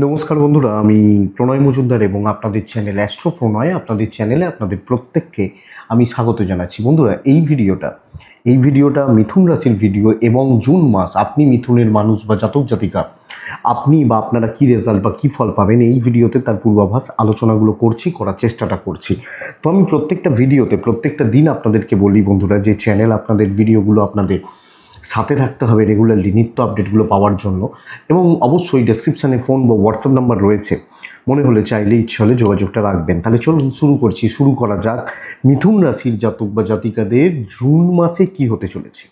নমস্কার বন্ধুরা, আমি প্রণয় মজুমদার এবং আপনাদের চ্যানেল অ্যাস্ট্রো প্রণয়, আপনাদের চ্যানেলে আপনাদের প্রত্যেককে আমি স্বাগত জানাচ্ছি। বন্ধুরা, এই ভিডিওটা মিথুন রাশির ভিডিও এবং জুন মাস আপনি মিথুনের মানুষ বা জাতক জাতিকা আপনি বা আপনারা কী রেজাল্ট বা কী ফল পাবেন এই ভিডিওতে তার পূর্বাভাস আলোচনাগুলো করার চেষ্টাটা করছি। তো আমি প্রত্যেকটা ভিডিওতে প্রত্যেকটা দিন আপনাদেরকে বলি বন্ধুরা, যে চ্যানেল আপনাদের ভিডিওগুলো আপনাদের সাথে থাকতে হবে রেগুলারলি নিত্য আপডেটগুলো পাওয়ার জন্য। এবং অবশ্যই ডেসক্রিপশানে ফোন বা হোয়াটসঅ্যাপ নাম্বার রয়েছে, মনে হলে চাইলে ইচ্ছে হলে যোগাযোগটা রাখবেন। তাহলে চলুন শুরু করা যাক মিথুন রাশির জাতক বা জাতিকাদের জুন মাসে কি হতে চলেছে।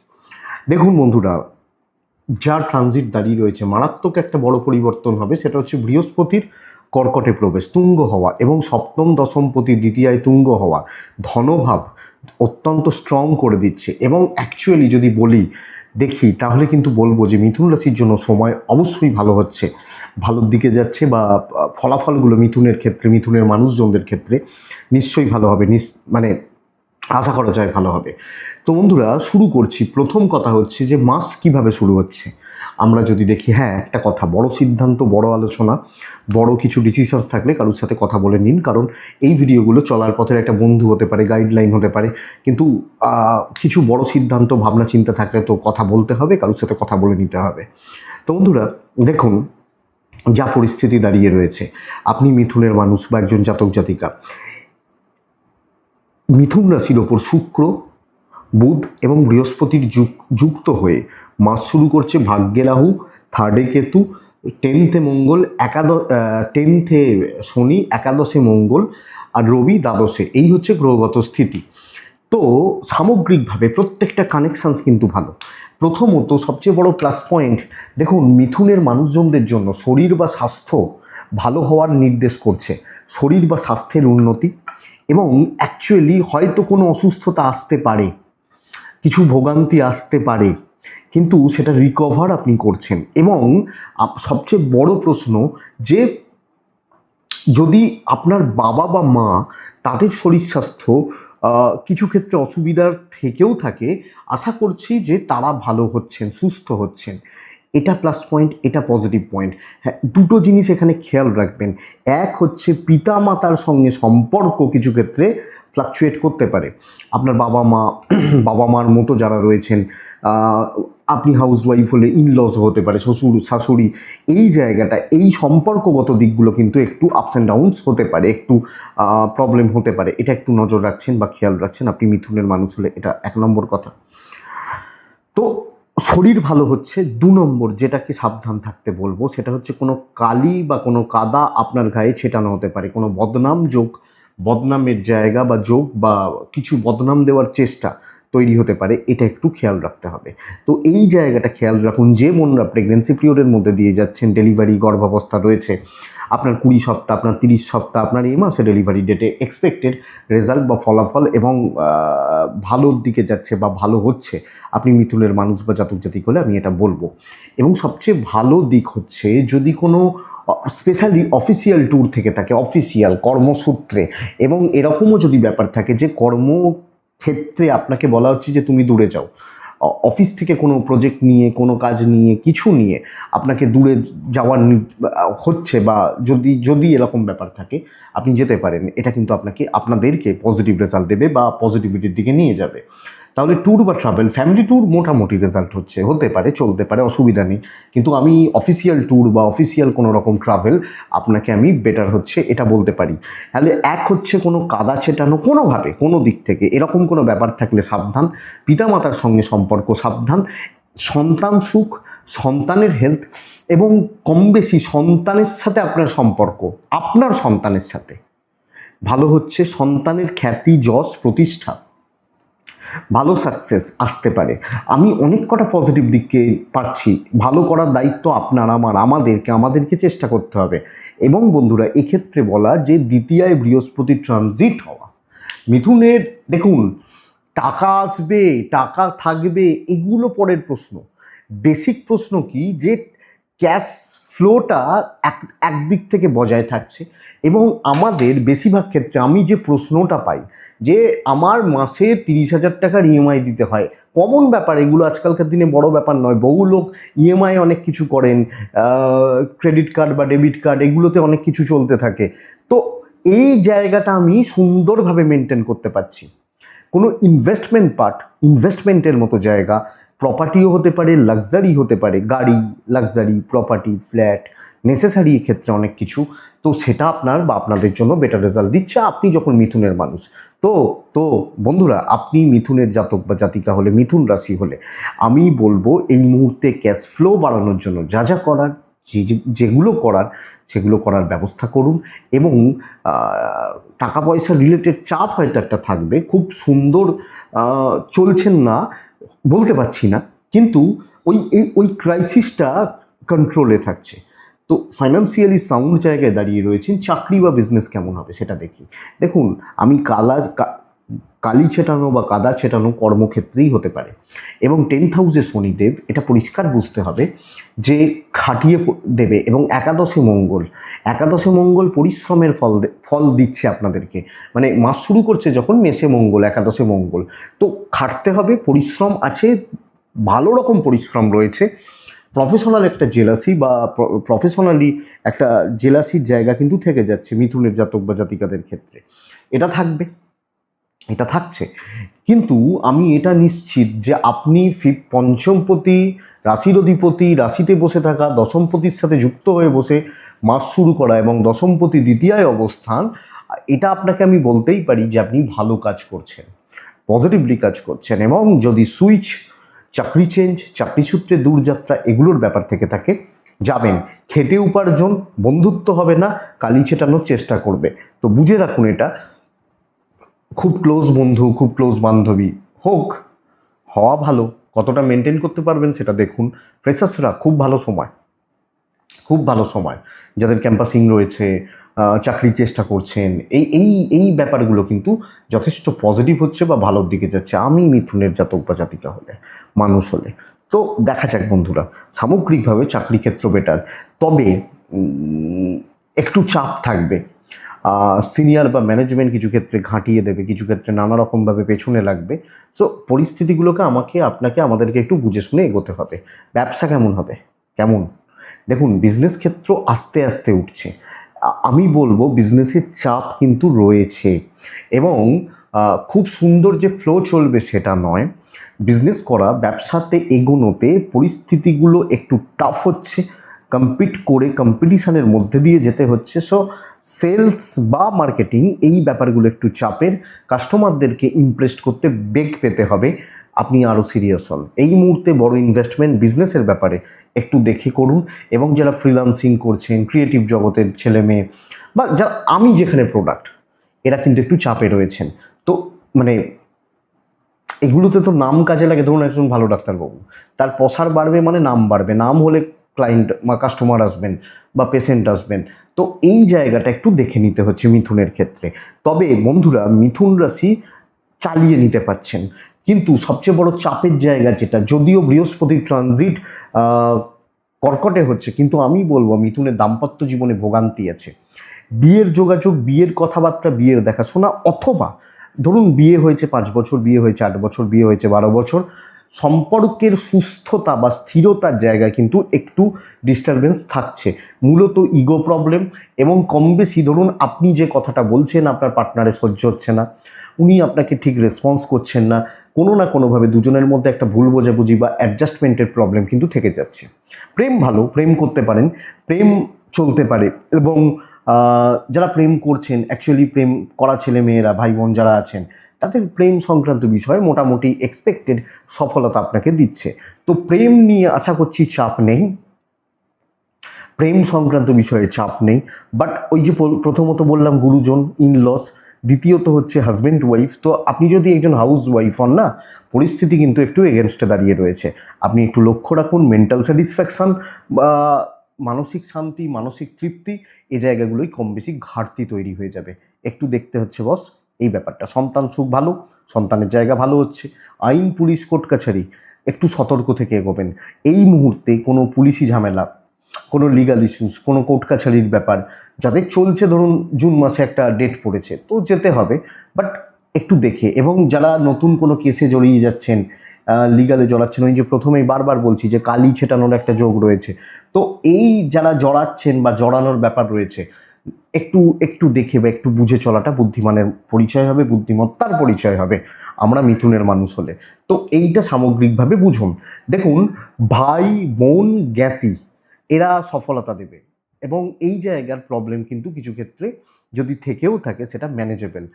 দেখুন বন্ধুরা, যা ট্রানজিট দাঁড়িয়ে রয়েছে মারাত্মক একটা বড় পরিবর্তন হবে, সেটা হচ্ছে বৃহস্পতির কর্কটে প্রবেশ, তুঙ্গ হওয়া এবং সপ্তম দশমপতি দ্বিতীয়ায় তুঙ্গ হওয়া ধনভাব অত্যন্ত স্ট্রং করে দিচ্ছে। এবং অ্যাকচুয়ালি যদি দেখি তাহলে কিন্তু বলবো যে মিথুন রাশির জন্য সময় অবশ্যই ভালো হচ্ছে, ভালোর দিকে যাচ্ছে, বা ফলাফলগুলো মিথুনের ক্ষেত্রে, মিথুনের মানুষজনদের ক্ষেত্রে নিশ্চয়ই ভালো হবে, মানে আশা করা যায় ভালো হবে। তো বন্ধুরা, শুরু করছি। প্রথম কথা হচ্ছে যে মাস কিভাবে শুরু হচ্ছে আমরা যদি দেখি। হ্যাঁ, একটা কথা, বড় সিদ্ধান্ত, বড় আলোচনা, বড় কিছু ডিসিশনস থাকলে কারোর সাথে কথা বলে নিন, কারণ এই ভিডিওগুলো চলার পথের একটা বন্ধু হতে পারে, গাইডলাইন হতে পারে। কিন্তু কিছু বড় সিদ্ধান্ত, ভাবনা চিন্তা থাকলে তো কথা বলতে হবে, কারোর সাথে কথা বলে নিতে হবে। তো বন্ধুরা দেখুন, যা পরিস্থিতি দাঁড়িয়ে রয়েছে, আপনি মিথুনের মানুষ বা একজন জাতক জাতিকা, মিথুন রাশির ওপর শুক্র, বুধ এবং বৃহস্পতির যুক্ত হয়ে মাস শুরু করছে। ভাগ্যে রাহু, থার্ডে কেতু, টেন্থে মঙ্গল, টেন্থে শনি, একাদশে মঙ্গল, আর রবি দ্বাদশে। এই হচ্ছে গ্রহগত স্থিতি। তো সামগ্রিকভাবে প্রত্যেকটা কানেকশানস কিন্তু ভালো। প্রথমত সবচেয়ে বড় প্লাস পয়েন্ট, দেখুন মিথুনের মানুষজনদের জন্য শরীর বা স্বাস্থ্য ভালো হওয়ার নির্দেশ করছে, শরীর বা স্বাস্থ্যের উন্নতি। এবং অ্যাকচুয়ালি হয়তো কোনো অসুস্থতা আসতে পারে, কিছু ভোগান্তি আসতে পারে, কিন্তু সেটা রিকভার আপনি করছেন। এবং সবচেয়ে বড় প্রশ্ন, যে যদি আপনার বাবা বা মা, তাদের শরীর স্বাস্থ্য কিছু ক্ষেত্রে অসুবিধার থেকেও থাকে, আশা করছি যে তারা ভালো হচ্ছেন, সুস্থ হচ্ছেন। এটা প্লাস পয়েন্ট, এটা পজিটিভ পয়েন্ট। হ্যাঁ, দুটো জিনিস এখানে খেয়াল রাখবেন। এক হচ্ছে পিতা মাতার সঙ্গে সম্পর্ক কিছু ক্ষেত্রে ফ্লাকচুয়েট করতে পারে। আপনার বাবা মার মতো যারা রয়েছেন, আপনি হাউসওয়াইফ হলে ইনলস হতে পারে, শ্বশুর শাশুড়ি, এই জায়গাটা, এই সম্পর্কগত দিকগুলো কিন্তু একটু আপস অ্যান্ড ডাউনস হতে পারে, একটু প্রবলেম হতে পারে। এটা একটু নজর রাখছেন বা খেয়াল রাখছেন আপনি মিথুনের মানুষ হলে, এটা এক নম্বর কথা। তো শরীর ভালো হচ্ছে। দু নম্বর যেটাকে সাবধান থাকতে বলবো, সেটা হচ্ছে কোনো কালি বা কোনো কাদা আপনার গায়ে ছেটানো হতে পারে, কোনো বদনামের জায়গা বা যোগ বা কিছু বদনাম দেওয়ার চেষ্টা তৈরি হতে পারে, এটা একটু খেয়াল রাখতে হবে। তো এই জায়গাটা খেয়াল রাখুন। যে বোনরা প্রেগনেন্সি পিরিয়ডের মধ্যে দিয়ে যাচ্ছেন, ডেলিভারি গর্ভাবস্থা রয়েছে, আপনার 20 সপ্তাহ, আপনার 30 সপ্তাহ, আপনার এই মাসে ডেলিভারি ডেটে এক্সপেক্টেড রেজাল্ট বা ফলাফল এবং ভালোর দিকে যাচ্ছে বা ভালো হচ্ছে, আপনি মিথুনের মানুষ বা জাতক জাতিক হলে আমি এটা বলবো। এবং সবচেয়ে ভালো দিক হচ্ছে, যদি কোনো স্পেশালি অফিসিয়াল ট্যুর থেকে থাকে, অফিসিয়াল কর্মসূত্রে, এবং এরকমও যদি ব্যাপার থাকে যে কর্মক্ষেত্রে আপনাকে বলা হচ্ছে যে তুমি দূরে যাও, অফিস থেকে কোনো প্রজেক্ট নিয়ে, কোনো কাজ নিয়ে, কিছু নিয়ে আপনাকে দূরে যাওয়ার হচ্ছে, বা যদি এরকম ব্যাপার থাকে আপনি যেতে পারেন। এটা কিন্তু আপনাদেরকে পজিটিভ রেজাল্ট দেবে বা পজিটিভিটির দিকে নিয়ে যাবে। তাহলে ট্যুর বা ট্রাভেল, ফ্যামিলি ট্যুর মোটামুটি রেজাল্ট হতে পারে, চলতে পারে, অসুবিধা নেই। কিন্তু আমি অফিসিয়াল ট্যুর বা অফিসিয়াল কোনো রকম ট্রাভেল আপনাকে আমি বেটার হচ্ছে এটা বলতে পারি। তাহলে এক হচ্ছে কোনো কাদা ছেটানো কোনোভাবে, কোনো দিক থেকে এরকম কোনো ব্যাপার থাকলে সাবধান। পিতামাতার সঙ্গে সম্পর্ক সাবধান। সন্তান সুখ, সন্তানের হেলথ, এবং কম বেশি সন্তানের সাথে আপনার সন্তানের সাথে ভালো হচ্ছে। সন্তানের খ্যাতি, যশ, প্রতিষ্ঠা, ভালো সাকসেস আসতে পারে। আমি অনেক কটা পজিটিভ দিককে পাচ্ছি। ভালো করার দায়িত্ব আপনার, আমাদেরকে চেষ্টা করতে হবে। এবং বন্ধুরা, এক্ষেত্রে বলা যে দ্বিতীয়ায় বৃহস্পতি ট্রানজিট হওয়া মিথুনের, দেখুন টাকা আসবে, টাকা থাকবে, এগুলো পরের প্রশ্ন। বেসিক প্রশ্ন কি, যে ক্যাশ ফ্লোটা একদিক থেকে বজায় থাকছে। এবং আমাদের বেশিরভাগ ক্ষেত্রে আমি যে প্রশ্নটা পাই যে আমার মাসে 30,000 টাকার ইএমআই দিতে হয়। কমন ব্যাপার, এগুলো আজকালকার দিনে বড় ব্যাপার নয়। বহু লোক ইএমআই অনেক কিছু করেন, ক্রেডিট কার্ড বা ডেবিট কার্ড এগুলোতে অনেক কিছু চলতে থাকে। তো এই জায়গাটা আমি সুন্দরভাবে মেনটেন করতে পারছি। কোনো ইনভেস্টমেন্টের মতো জায়গা, প্রপার্টিও হতে পারে, লাক্সারি হতে পারে, গাড়ি, লাক্সারি, প্রপার্টি, ফ্ল্যাট, নেসেসারি ক্ষেত্রে অনেক কিছু। তো সেটা আপনার বা আপনাদের জন্য বেটার রেজাল্ট দিচ্ছে আপনি যখন মিথুনের মানুষ। তো তো বন্ধুরা, আপনি মিথুনের জাতক বা জাতিকা হলে, মিথুন রাশি হলে, আমি বলবো এই মুহূর্তে ক্যাশ ফ্লো বাড়ানোর জন্য যা যা করার, যেগুলো করার সেগুলো করার ব্যবস্থা করুন। এবং টাকা পয়সা রিলেটেড চাপ হয়তো একটা থাকবে, খুব সুন্দর চলছেন না বলতে পারছি না, কিন্তু ওই ক্রাইসিসটা কন্ট্রোলে থাকছে। তো ফাইন্যান্সিয়ালি সাউন্ড জায়গায় দাঁড়িয়ে রয়েছেন। চাকরি বা বিজনেস কেমন হবে সেটা দেখি। দেখুন, আমি কালি ছেটানো বা কাদা ছেটানো কর্মক্ষেত্রেই হতে পারে, এবং 10th হাউসে শনিদেব, এটা পরিষ্কার বুঝতে হবে যে খাটিয়ে দেবে। এবং একাদশে মঙ্গল পরিশ্রমের ফল দিচ্ছে আপনাদেরকে। মানে মাস শুরু করছে যখন মেষে মঙ্গল, একাদশে মঙ্গল, তো খাটতে হবে, পরিশ্রম আছে, ভালো রকম পরিশ্রম রয়েছে। প্রফেশনাল একটা জেলাসি বা প্রফেশনালি একটা জেলাসির জায়গা কিন্তু থেকে যাচ্ছে মিথুনের জাতক বা জাতিকাদের ক্ষেত্রে। এটা থাকছে। কিন্তু আমি এটা নিশ্চিত যে আপনি পঞ্চমপতি, রাশির অধিপতি, রাশিতে বসে থাকা দশমপতির সাথে যুক্ত হয়ে বসে মাস শুরু করা এবং দশমপতি দ্বিতীয় অবস্থান, এটা আপনাকে আমি বলতেই পারি যে আপনি ভালো কাজ করছেন, পজিটিভলি কাজ করছেন। এবং যদি সুইচ, চাকরি চেঞ্জ, চাকরি সূত্রে দূরযাত্রা এগুলোর ব্যাপার থেকে থাকে, যাবেন, খেটে উপার্জন, বন্ধুত্ব হবে না, কালি ছেটানোর চেষ্টা করবে। তো বুঝে রাখুন, এটা খুব ক্লোজ বন্ধু, খুব ক্লোজ বান্ধবী হওয়া ভালো। কতটা মেনটেন করতে পারবেন সেটা দেখুন। ফ্রেশার্সরা খুব ভালো সময়, যাদের ক্যাম্পাসিং রয়েছে, চাকরির চেষ্টা করছেন, এই ব্যাপারগুলো কিন্তু যথেষ্ট পজিটিভ হচ্ছে বা ভালোর দিকে যাচ্ছে আমি মিথুনের জাতক বা জাতিকা হলে, মানুষ হলে। তো দেখা যাক বন্ধুরা, সামগ্রিকভাবে চাকরি ক্ষেত্র বেটার, তবে একটু চাপ থাকবে। সিনিয়র বা ম্যানেজমেন্ট কিছু ক্ষেত্রে ঘাঁটিয়ে দেবে, কিছু ক্ষেত্রে নানা রকমভাবে পেছনে লাগবে। সো পরিস্থিতিগুলোকে আমাদেরকে একটু বুঝে শুনে এগোতে হবে। ব্যবসা কেমন দেখুন, বিজনেস ক্ষেত্র আস্তে আস্তে উঠছে। আমি বলবো বিজনেসের চাপ কিন্তু রয়েছে, এবং খুব সুন্দর যে ফ্লো চলবে সেটা নয়। বিজনেস করা, ব্যবসাতে এগোনোতে পরিস্থিতিগুলো একটু টাফ হচ্ছে, কম্পিটিশনের মধ্যে দিয়ে যেতে হচ্ছে। সো সেলস বা মার্কেটিং, এই ব্যাপারগুলো একটু চাপের। কাস্টমারদেরকে ইমপ্রেস করতে বেগ পেতে হবে। আপনি আরও সিরিয়াস হন। এই মুহূর্তে বড় ইনভেস্টমেন্ট বিজনেসের ব্যাপারে একটু দেখে করুন। এবং যারা ফ্রিল্যান্সিং করছেন, ক্রিয়েটিভ জগতের ছেলে মেয়ে, বা যারা আমি যেখানে প্রোডাক্ট, এরা কিন্তু একটু চাপে রয়েছেন। তো মানে এগুলোতে তো নাম কাজে লাগে। ধরুন একজন ভালো ডাক্তারবাবু, তার প্রসার বাড়বে মানে নাম বাড়বে, নাম হলে ক্লায়েন্ট বা কাস্টমার আসবেন বা পেশেন্ট আসবেন। তো এই জায়গাটা একটু দেখে নিতে হচ্ছে মিথুনের ক্ষেত্রে। তবে বন্ধুরা, মিথুন রাশি চালিয়ে নিতে পারছেন, কিন্তু সবচেয়ে বড় চাপের জায়গা যেটা, যদিও বৃহস্পতির ট্রানজিট কর্কটে হচ্ছে, কিন্তু আমি বলবো মিথুনের দাম্পত্য জীবনে ভোগান্তি আছে। বিয়ের যোগাযোগ, বিয়ের কথাবার্তা, বিয়ের দেখাশোনা, অথবা ধরুন বিয়ে হয়েছে 5 বছর, বিয়ে হয়েছে 8 বছর, বিয়ে হয়েছে 12 বছর, সম্পর্কের সুস্থতা বা স্থিরতার জায়গায় কিন্তু একটু ডিস্টারবেন্স থাকছে। মূলত ইগো প্রবলেম, এবং কম বেশি ধরুন আপনি যে কথাটা বলছেন আপনার পার্টনারে সহ্য হচ্ছে না, উনি আপনাকে ঠিক রেসপন্স করছেন না, কোনো না কোনোভাবে দুজনের মধ্যে একটা ভুল বোঝাবুঝি বা অ্যাডজাস্টমেন্টের প্রবলেম কিন্তু থেকে যাচ্ছে। প্রেম ভালো, প্রেম করতে পারেন, প্রেম চলতে পারে। এবং যারা প্রেম করছেন, অ্যাকচুয়ালি প্রেম করা ছেলে মেয়েরা, ভাই বোন যারা আছেন, তাদের প্রেম সংক্রান্ত বিষয়ে মোটামুটি এক্সপেক্টেড সফলতা আপনাকে দিচ্ছে। তো প্রেম নিয়ে আশা করছি চাপ নেই, প্রেম সংক্রান্ত বিষয়ে চাপ নেই। বাট ওই যে প্রথমত বললাম গুরুজন, ইনলস, দ্বিতীয়ত হচ্ছে হাজব্যান্ড ওয়াইফ। তো আপনি যদি একজন হাউস ওয়াইফ হন না, পরিস্থিতি কিন্তু একটু এগেনস্টে দাঁড়িয়ে রয়েছে। আপনি একটু লক্ষ্য রাখুন, মেন্টাল স্যাটিসফ্যাকশন বা মানসিক শান্তি, মানসিক তৃপ্তি, এই জায়গাগুলোই কম বেশি ঘাটতি তৈরি হয়ে যাবে। একটু দেখতে হচ্ছে বস এই ব্যাপারটা। সন্তান সুখ ভালো, সন্তানের জায়গা ভালো হচ্ছে। আইন, পুলিশ, কোর্ট কাছারি, একটু সতর্ক থেকে এগোবেন। এই মুহূর্তে কোনো পুলিশি ঝামেলা, কোনো লিগাল ইস্যুস, কোনো কোর্ট কাছারির ব্যাপার যাদের চলছে, ধরুন জুন মাসে একটা ডেট পড়েছে, তো যেতে হবে, বাট একটু দেখে, এবং যারা নতুন কোনো কেসে জড়িয়ে যাচ্ছেন, লিগালে জড়াচ্ছেন, ওই যে প্রথমেই বারবার বলছি যে কালি ছেটানোর একটা যোগ রয়েছে, তো এই যারা জড়াচ্ছেন বা জড়ানোর ব্যাপার রয়েছে, একটু একটু দেখে বা একটু বুঝে চলাটা বুদ্ধিমানের পরিচয় হবে, বুদ্ধিমত্তার পরিচয় হবে আমরা মিথুনের মানুষ হলে। তো এইটা সামগ্রিকভাবে বুঝুন। দেখুন, ভাই বোন জ্ঞাতি এরা সফলতা দেবে, এবং এই জায়গার প্রবলেম কিন্তু কিছু ক্ষেত্রে যদি থেকেও থাকে সেটা ম্যানেজেবল।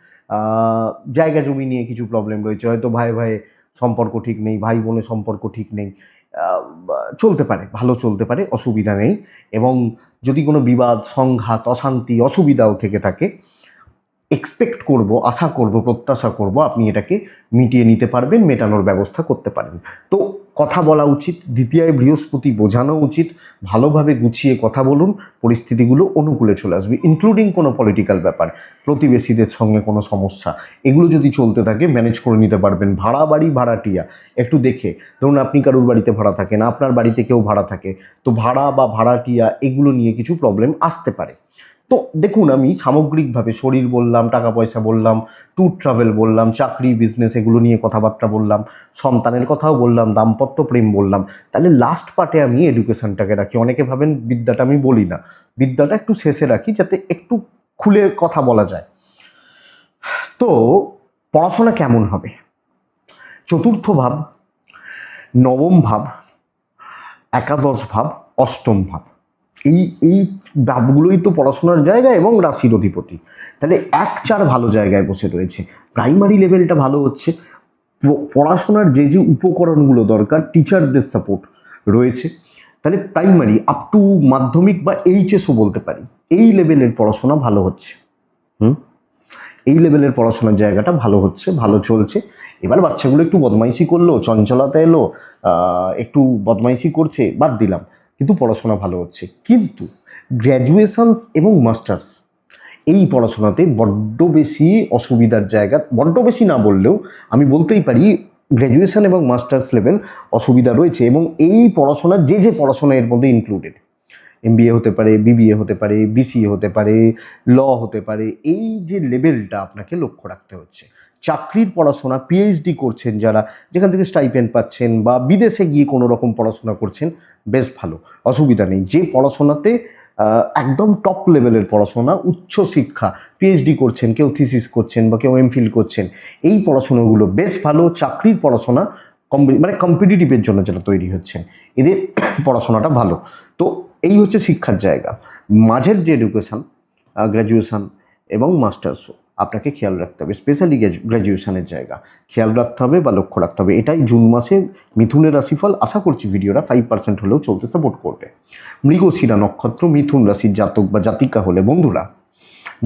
জায়গা জমি নিয়ে কিছু প্রবলেম রয়েছে, হয়তো ভাই ভাই সম্পর্ক ঠিক নেই, ভাই বোনের সম্পর্ক ঠিক নেই, চলতে পারে, ভালো চলতে পারে, অসুবিধা নেই। এবং যদি কোনো বিবাদ, সংঘাত, অশান্তি, অসুবিধাও থেকে থাকে, এক্সপেক্ট করব, আশা করব, প্রত্যাশা করব আপনি এটাকে মিটিয়ে নিতে পারবেন, মেটানোর ব্যবস্থা করতে পারেন। তো কথা বলা উচিত, দ্বিতীয় বৃহস্পতি বোঝানো উচিত, ভালোভাবে গুছিয়ে কথা বলুন, পরিস্থিতিগুলো অনুকূলে চলে আসবে, ইনক্লুডিং কোনো পলিটিক্যাল ব্যাপার, প্রতিবেশীদের সঙ্গে কোনো সমস্যা, এগুলো যদি চলতে থাকে ম্যানেজ করে নিতে পারবেন। ভাড়া বাড়ি, ভাড়াটিয়া একটু দেখে, ধরুন আপনি কারুর বাড়িতে ভাড়া থাকেন, আপনার বাড়িতে কেউ ভাড়া থাকে, তো ভাড়া বা ভাড়াটিয়া এগুলো নিয়ে কিছু প্রবলেম আসতে পারে। তো দেখুন, আমি সামগ্রিকভাবে শরীর বললাম, টাকা পয়সা বললাম, ট্যুর ট্রাভেল বললাম, চাকরি বিজনেস এগুলো নিয়ে কথাবার্তা বললাম, সন্তানের কথাও বললাম, দাম্পত্য প্রেম বললাম। তাহলে লাস্ট পার্টে আমি এডুকেশনটাকে রাখি। অনেকে ভাবেন বিদ্যাটা আমি বলি না, বিদ্যাটা একটু শেষে রাখি যাতে একটু খুলে কথা বলা যায়। তো পড়াশোনা কেমন হবে? চতুর্থ ভাব, নবম ভাব, একাদশ ভাব, অষ্টম ভাব, এই এই ভাবগুলোই তো পড়াশোনার জায়গা এবং রাশির অধিপতি। তাহলে 1-4 ভালো জায়গায় বসে রয়েছে, প্রাইমারি লেভেলটা ভালো হচ্ছে, পড়াশোনার যে যে উপকরণগুলো দরকার, টিচারদের সাপোর্ট রয়েছে। তাহলে প্রাইমারি আপ টু মাধ্যমিক বা এইচএসও বলতে পারি, এই লেভেলের পড়াশোনা ভালো হচ্ছে। এই লেভেলের পড়াশোনার জায়গাটা ভালো হচ্ছে, ভালো চলছে। এবার বাচ্চাগুলো একটু বদমাইশি করলো, চঞ্চলতা এলো, একটু বদমাইশি করছে, বাদ দিলাম, কিন্তু পড়াশোনা ভালো হচ্ছে। কিন্তু গ্র্যাজুয়েশন এবং মাস্টার্স, এই পড়াশোনাতে বড্ড বেশি অসুবিধার জায়গা, বড্ড বেশি না বললেও আমি বলতেই পারি গ্র্যাজুয়েশন এবং মাস্টার্স লেভেল অসুবিধা রয়েছে। এবং এই পড়াশোনা যে যে পড়াশোনা এর মধ্যে ইনক্লুডেড, এমবিএ হতে পারে, বিবিএ হতে পারে, বিসিএ হতে পারে, ল হতে পারে, এই যে লেভেলটা আপনাকে লক্ষ্য রাখতে হচ্ছে। চাকরির পড়াশোনা, পিএইচডি করছেন যারা, যেখান থেকে স্টাইপেন্ড পাচ্ছেন, বা বিদেশে গিয়ে কোনো রকম পড়াশোনা করছেন, বেশ ভালো, অসুবিধা নেই। যে পড়াশোনাতে একদম টপ লেভেলের পড়াশোনা, উচ্চ শিক্ষা, পিএইচডি করছেন, কেউ থিসিস করছেন বা কেউ এমফিল করছেন, এই পড়াশোনাগুলো বেশ ভালো। চাকরির পড়াশোনা মানে কম্পিটিটিভের জন্য যারা তৈরি হচ্ছেন, এদের পড়াশোনাটা ভালো। তো এই হচ্ছে শিক্ষার জায়গা। মাঝের যে এডুকেশান, গ্র্যাজুয়েশান এবং মাস্টার্সও আপনাকে খেয়াল রাখতে হবে, স্পেশালি গ্র্যাজুয়েশানের জায়গা খেয়াল রাখতে হবে বা লক্ষ্য রাখতে হবে। এটাই জুন মাসে মিথুনের রাশিফল। আশা করছি ভিডিওটা 5% হলেও চলতে সাপোর্ট করবে। মৃগশিরা নক্ষত্র, মিথুন রাশির জাতক বা জাতিকা হলে বন্ধুরা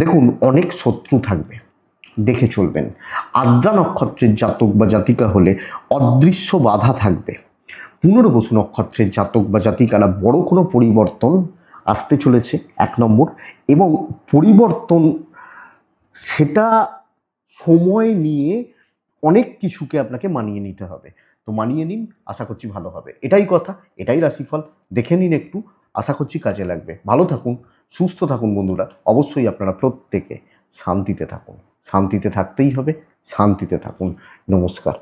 দেখুন, অনেক শত্রু থাকবে, দেখে চলবেন। আদ্রা নক্ষত্রের জাতক বা জাতিকা হলে অদৃশ্য বাধা থাকবে। পুনর্বসু নক্ষত্রের জাতক বা জাতিকারা বড় কোনো পরিবর্তন আসতে চলেছে, 1 নম্বর। এবং পরিবর্তন সেটা সময় নিয়ে অনেক কিছুকে আপনাকে মানিয়ে নিতে হবে। তো মানিয়ে নিন, আশা করছি ভালো হবে। এটাই কথা, এটাই রাশিফল, দেখে নিন একটু, আশা করছি কাজে লাগবে। ভালো থাকুন, সুস্থ থাকুন বন্ধুরা। অবশ্যই আপনারা প্রত্যেকে শান্তিতে থাকুন, শান্তিতে থাকতেই হবে, শান্তিতে থাকুন। নমস্কার।